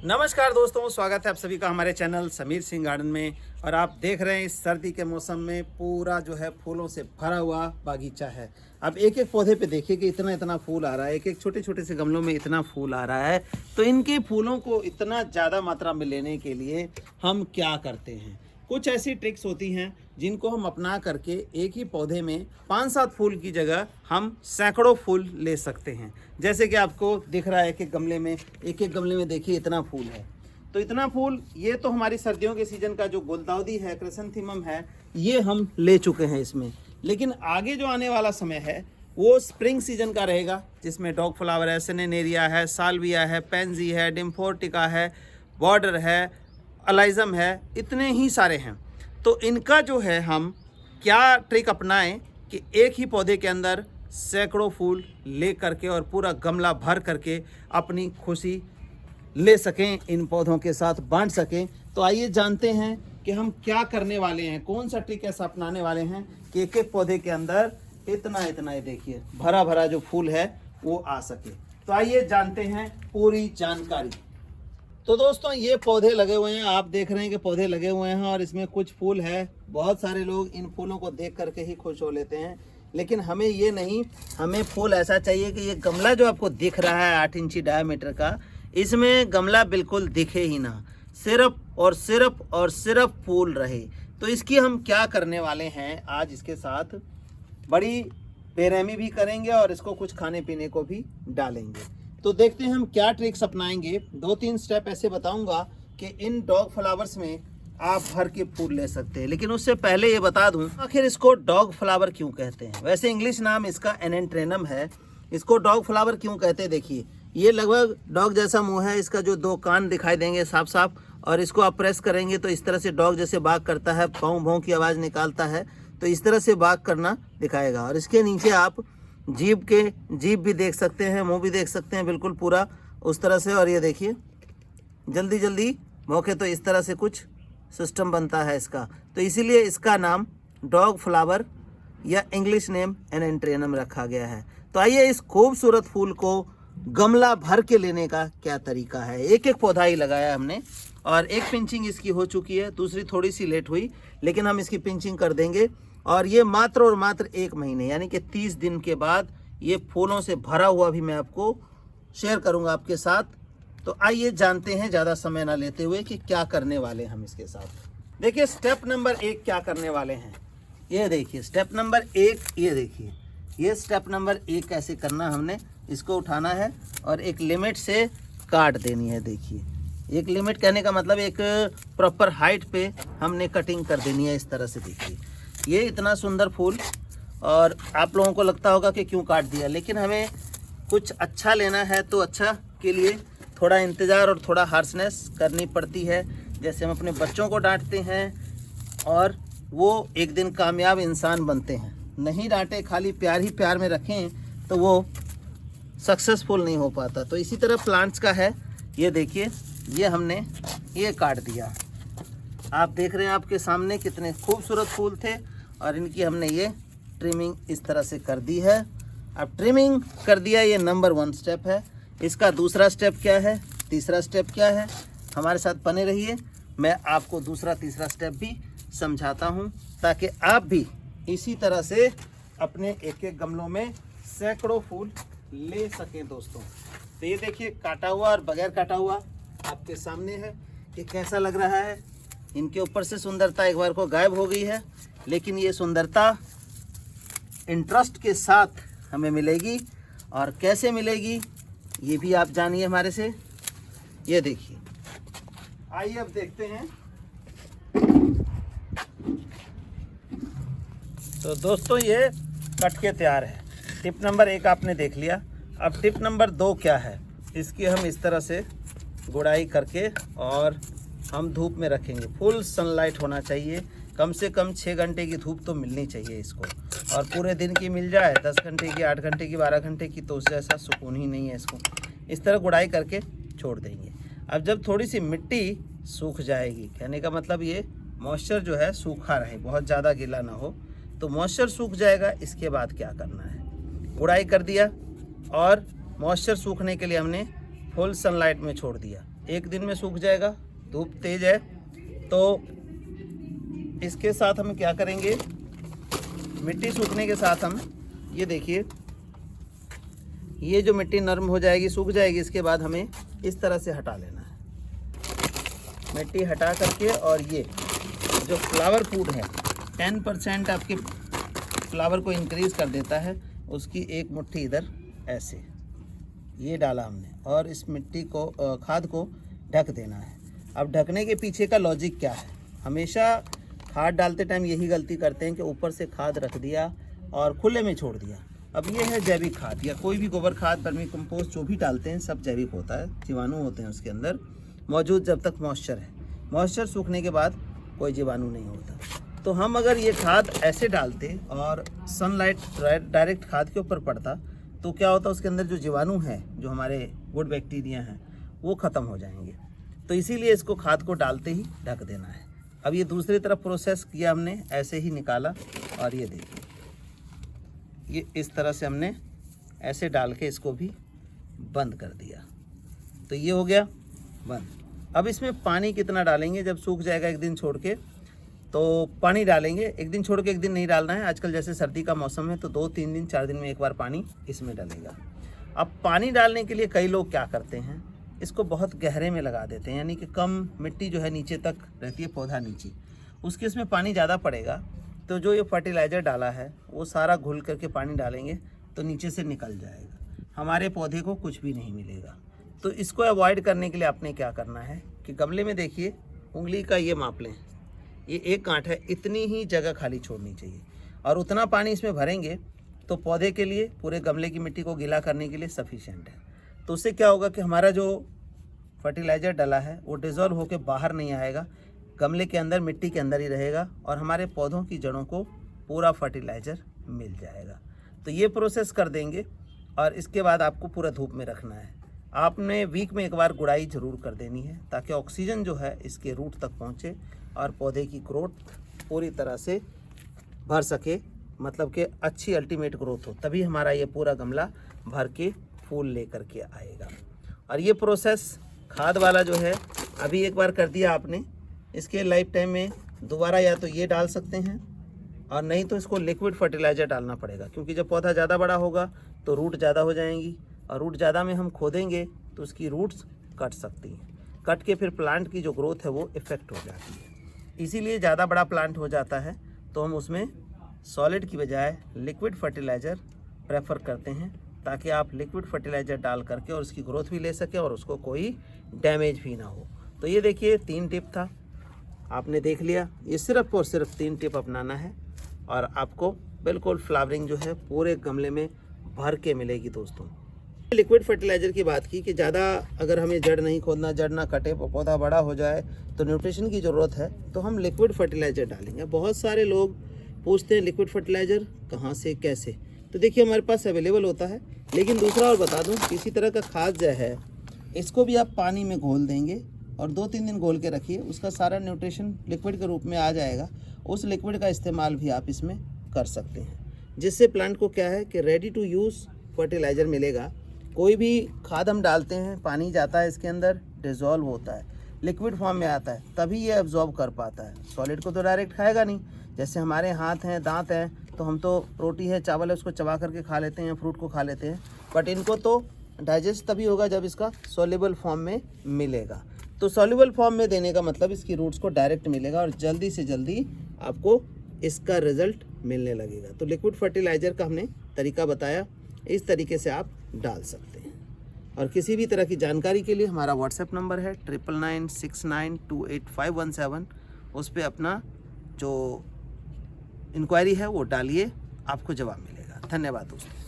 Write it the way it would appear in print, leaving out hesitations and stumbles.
नमस्कार दोस्तों, स्वागत है आप सभी का हमारे चैनल समीर सिंह गार्डन में। और आप देख रहे हैं इस सर्दी के मौसम में पूरा जो है फूलों से भरा हुआ बागीचा है। अब एक एक पौधे पे देखिए कि इतना इतना फूल आ रहा है, एक एक छोटे छोटे से गमलों में इतना फूल आ रहा है। तो इनके फूलों को इतना ज़्यादा मात्रा में लेने के लिए हम क्या करते हैं, कुछ ऐसी ट्रिक्स होती हैं जिनको हम अपना करके एक ही पौधे में 5-7 फूल की जगह हम सैकड़ों फूल ले सकते हैं। जैसे कि आपको दिख रहा है एक एक गमले में देखिए इतना फूल है। तो इतना फूल, ये तो हमारी सर्दियों के सीजन का जो गुलदाउदी है, क्रिसैंथेमम है, ये हम ले चुके हैं इसमें। लेकिन आगे जो आने वाला समय है वो स्प्रिंग सीजन का रहेगा, जिसमें डॉग फ्लावर है, सेनेरिया है, साल्विया है, पेंजी है, डिम्फोर्टिका है, बॉर्डर है, अलाइजम है, इतने ही सारे हैं। तो इनका जो है हम क्या ट्रिक अपनाएं कि एक ही पौधे के अंदर सैकड़ों फूल ले करके और पूरा गमला भर करके अपनी खुशी ले सकें, इन पौधों के साथ बांट सकें। तो आइए जानते हैं कि हम क्या करने वाले हैं, कौन सा ट्रिक ऐसा अपनाने वाले हैं कि एक एक पौधे के अंदर इतना इतना ये देखिए भरा भरा जो फूल है वो आ सके। तो आइए जानते हैं पूरी जानकारी। तो दोस्तों, ये पौधे लगे हुए हैं, आप देख रहे हैं कि पौधे लगे हुए हैं और इसमें कुछ फूल है। बहुत सारे लोग इन फूलों को देख करके ही खुश हो लेते हैं, लेकिन हमें ये नहीं, हमें फूल ऐसा चाहिए कि ये गमला जो आपको दिख रहा है 8 इंची डायमीटर का, इसमें गमला बिल्कुल दिखे ही ना, सिर्फ और सिर्फ और सिर्फ फूल रहे। तो इसकी हम क्या करने वाले हैं, आज इसके साथ बड़ी बेरहमी भी करेंगे और इसको कुछ खाने पीने को भी डालेंगे। तो देखते हैं हम क्या ट्रिक्स अपनाएंगे। 2-3 स्टेप ऐसे बताऊंगा कि इन डॉग फ्लावर्स में आप भर के फूल ले सकते हैं। लेकिन उससे पहले ये बता दूं, आखिर इसको डॉग फ्लावर क्यों कहते हैं। वैसे इंग्लिश नाम इसका एनेंट्रेनम है, इसको डॉग फ्लावर क्यों कहते हैं। देखिए, ये लगभग डॉग जैसा मुंह है, इसका जो 2 कान दिखाई देंगे साफ साफ, और इसको आप प्रेस करेंगे तो इस तरह से डॉग जैसे बाग करता है, भौं भौं की आवाज़ निकालता है, तो इस तरह से बाग करना दिखाएगा। और इसके नीचे आप जीभ भी देख सकते हैं, मुंह भी देख सकते हैं, बिल्कुल पूरा उस तरह से। और ये देखिए जल्दी जल्दी भौंके, तो इस तरह से कुछ सिस्टम बनता है इसका। तो इसीलिए इसका नाम डॉग फ्लावर या इंग्लिश नेम एनेंट्रेनम रखा गया है। तो आइए इस खूबसूरत फूल को गमला भर के लेने का क्या तरीका है। एक एक पौधा ही लगाया हमने और एक पिंचिंग इसकी हो चुकी है, दूसरी थोड़ी सी लेट हुई, लेकिन हम इसकी पिंचिंग कर देंगे। और ये मात्र और मात्र 1 महीने यानी कि 30 दिन के बाद ये फूलों से भरा हुआ भी मैं आपको शेयर करूंगा आपके साथ। तो आइए जानते हैं ज़्यादा समय ना लेते हुए कि क्या करने वाले हैं हम इसके साथ। देखिए स्टेप नंबर 1 क्या करने वाले हैं, ये देखिए स्टेप नंबर 1, ये देखिए ये स्टेप नंबर 1 कैसे करना, हमने इसको उठाना है और एक लिमिट से काट देनी है। देखिए एक लिमिट कहने का मतलब एक प्रॉपर हाइट पे हमने कटिंग कर देनी है, इस तरह से। देखिए ये इतना सुंदर फूल, और आप लोगों को लगता होगा कि क्यों काट दिया, लेकिन हमें कुछ अच्छा लेना है तो अच्छा के लिए थोड़ा इंतज़ार और थोड़ा हार्शनेस करनी पड़ती है। जैसे हम अपने बच्चों को डांटते हैं और वो एक दिन कामयाब इंसान बनते हैं, नहीं डांटे खाली प्यार ही प्यार में रखें तो वो सक्सेसफुल नहीं हो पाता। तो इसी तरह प्लांट्स का है। ये देखिए ये हमने ये काट दिया, आप देख रहे हैं आपके सामने कितने खूबसूरत फूल थे, और इनकी हमने ये ट्रिमिंग इस तरह से कर दी है। अब ट्रिमिंग कर दिया, ये नंबर 1 स्टेप है। इसका दूसरा स्टेप क्या है, तीसरा स्टेप क्या है, हमारे साथ बने रहिए, मैं आपको दूसरा तीसरा स्टेप भी समझाता हूँ, ताकि आप भी इसी तरह से अपने एक एक गमलों में सैकड़ों फूल ले सकें दोस्तों। तो ये देखिए काटा हुआ और बगैर काटा हुआ आपके सामने है कि कैसा लग रहा है। इनके ऊपर से सुंदरता एक बार को गायब हो गई है, लेकिन ये सुंदरता इंटरेस्ट के साथ हमें मिलेगी। और कैसे मिलेगी ये भी आप जानिए हमारे से। ये देखिए, आइए अब देखते हैं। तो दोस्तों ये कट के तैयार है। टिप नंबर 1 आपने देख लिया। अब टिप नंबर 2 क्या है, इसकी हम इस तरह से गुड़ाई करके और हम धूप में रखेंगे। फुल सनलाइट होना चाहिए, कम से कम 6 घंटे की धूप तो मिलनी चाहिए इसको। और पूरे दिन की मिल जाए, 10 घंटे की, 8 घंटे की, 12 घंटे की, तो उससे ऐसा सुकून ही नहीं है। इसको इस तरह गुड़ाई करके छोड़ देंगे। अब जब थोड़ी सी मिट्टी सूख जाएगी, कहने का मतलब ये मॉइस्चर जो है सूखा रहे, बहुत ज़्यादा गीला ना हो, तो मॉइस्चर सूख जाएगा। इसके बाद क्या करना है, गुड़ाई कर दिया और मॉइस्चर सूखने के लिए हमने फुल सनलाइट में छोड़ दिया। एक दिन में सूख जाएगा, धूप तेज है। तो इसके साथ हम क्या करेंगे, मिट्टी सूखने के साथ हम ये देखिए, ये जो मिट्टी नरम हो जाएगी, सूख जाएगी, इसके बाद हमें इस तरह से हटा लेना है, मिट्टी हटा करके। और ये जो फ्लावर फूड है 10% आपके फ्लावर को इंक्रीज कर देता है, उसकी एक मुट्ठी इधर ऐसे ये डाला हमने, और इस मिट्टी को खाद को ढक देना है। अब ढकने के पीछे का लॉजिक क्या है, हमेशा खाद डालते टाइम यही गलती करते हैं कि ऊपर से खाद रख दिया और खुले में छोड़ दिया। अब ये है जैविक खाद, या कोई भी गोबर खाद, वर्मी कंपोस्ट जो भी डालते हैं सब जैविक होता है, जीवाणु होते हैं उसके अंदर मौजूद जब तक मॉइस्चर है। मॉइस्चर सूखने के बाद कोई जीवाणु नहीं होता। तो हम अगर ये खाद ऐसे डालते और सनलाइट डायरेक्ट खाद के ऊपर पड़ता तो क्या होता, उसके अंदर जो जीवाणु हैं, जो हमारे गुड बैक्टीरिया हैं, वो ख़त्म हो जाएंगे। तो इसीलिए इसको खाद को डालते ही ढक देना है। अब ये दूसरी तरफ प्रोसेस किया हमने, ऐसे ही निकाला, और ये देखिए ये इस तरह से हमने ऐसे डाल के इसको भी बंद कर दिया। तो ये हो गया बंद। अब इसमें पानी कितना डालेंगे, जब सूख जाएगा एक दिन छोड़ के तो पानी डालेंगे। एक दिन छोड़ के एक दिन नहीं डालना है, आजकल जैसे सर्दी का मौसम है तो 2-3 दिन 4 दिन में एक बार पानी इसमें डालेगा। अब पानी डालने के लिए कई लोग क्या करते हैं, इसको बहुत गहरे में लगा देते हैं, यानी कि कम मिट्टी जो है नीचे तक रहती है, पौधा नीचे, उसके इसमें पानी ज़्यादा पड़ेगा तो जो ये फर्टिलाइज़र डाला है वो सारा घुल करके पानी डालेंगे तो नीचे से निकल जाएगा, हमारे पौधे को कुछ भी नहीं मिलेगा। तो इसको अवॉइड करने के लिए आपने क्या करना है कि गमले में देखिए, उंगली का ये माप लें, ये एक गांठ है, इतनी ही जगह खाली छोड़नी चाहिए, और उतना पानी इसमें भरेंगे तो पौधे के लिए, पूरे गमले की मिट्टी को गीला करने के लिए सफिशिएंट है। तो उससे क्या होगा कि हमारा जो फर्टिलाइज़र डला है वो डिज़ोल्व होकर बाहर नहीं आएगा, गमले के अंदर, मिट्टी के अंदर ही रहेगा, और हमारे पौधों की जड़ों को पूरा फर्टिलाइज़र मिल जाएगा। तो ये प्रोसेस कर देंगे, और इसके बाद आपको पूरा धूप में रखना है। आपने वीक में एक बार गुड़ाई ज़रूर कर देनी है, ताकि ऑक्सीजन जो है इसके रूट तक पहुँचे और पौधे की ग्रोथ पूरी तरह से भर सके, मतलब कि अच्छी अल्टीमेट ग्रोथ हो, तभी हमारा ये पूरा गमला भर के फूल लेकर के आएगा। और ये प्रोसेस खाद वाला जो है अभी एक बार कर दिया आपने, इसके लाइफ टाइम में दोबारा या तो ये डाल सकते हैं, और नहीं तो इसको लिक्विड फर्टिलाइज़र डालना पड़ेगा, क्योंकि जब पौधा ज़्यादा बड़ा होगा तो रूट ज़्यादा हो जाएंगी, और रूट ज़्यादा में हम खोदेंगे तो उसकी रूट्स कट सकती हैं, कट के फिर प्लांट की जो ग्रोथ है वो इफ़ेक्ट हो जाती है। इसीलिए ज़्यादा बड़ा प्लांट हो जाता है तो हम उसमें सॉलिड की बजाय लिक्विड फर्टिलाइज़र प्रेफर करते हैं, ताकि आप लिक्विड फर्टिलाइज़र डाल करके और उसकी ग्रोथ भी ले सकें और उसको कोई डैमेज भी ना हो। तो ये देखिए 3 टिप था, आपने देख लिया। ये सिर्फ और सिर्फ 3 टिप अपनाना है और आपको बिल्कुल फ्लावरिंग जो है पूरे गमले में भर के मिलेगी दोस्तों। लिक्विड फर्टिलाइज़र की बात की कि ज़्यादा अगर हमें जड़ नहीं खोदना, जड़ ना कटे, पौधा बड़ा हो जाए तो न्यूट्रिशन की ज़रूरत है, तो हम लिक्विड फर्टिलाइज़र डालेंगे। बहुत सारे लोग पूछते हैं लिक्विड फर्टिलाइज़र कहाँ से, कैसे, तो देखिए हमारे पास अवेलेबल होता है। लेकिन दूसरा और बता दूँ, किसी तरह का खाद जो है इसको भी आप पानी में घोल देंगे और 2-3 दिन घोल के रखिए, उसका सारा न्यूट्रिशन लिक्विड के रूप में आ जाएगा। उस लिक्विड का इस्तेमाल भी आप इसमें कर सकते हैं, जिससे प्लांट को क्या है कि रेडी टू यूज़ फर्टिलाइज़र मिलेगा। कोई भी खाद हम डालते हैं, पानी जाता है इसके अंदर, डिज़ोल्व होता है, लिक्विड फॉर्म में आता है, तभी ये एब्जॉर्ब कर पाता है। सॉलिड को तो डायरेक्ट खाएगा नहीं। जैसे हमारे हाथ हैं, दांत हैं, तो हम तो रोटी है, चावल है, उसको चबा करके खा लेते हैं, फ्रूट को खा लेते हैं, बट इनको तो डाइजेस्ट तभी होगा जब इसका सॉल्युबल फॉर्म में मिलेगा। तो सॉल्युबल फॉर्म में देने का मतलब इसकी रूट्स को डायरेक्ट मिलेगा और जल्दी से जल्दी आपको इसका रिजल्ट मिलने लगेगा। तो लिक्विड फर्टिलाइज़र का हमने तरीका बताया, इस तरीके से आप डाल सकते हैं। और किसी भी तरह की जानकारी के लिए हमारा व्हाट्सएप नंबर है 9996928517, उस पर अपना जो इंक्वायरी है वो डालिए, आपको जवाब मिलेगा। धन्यवाद दोस्तों।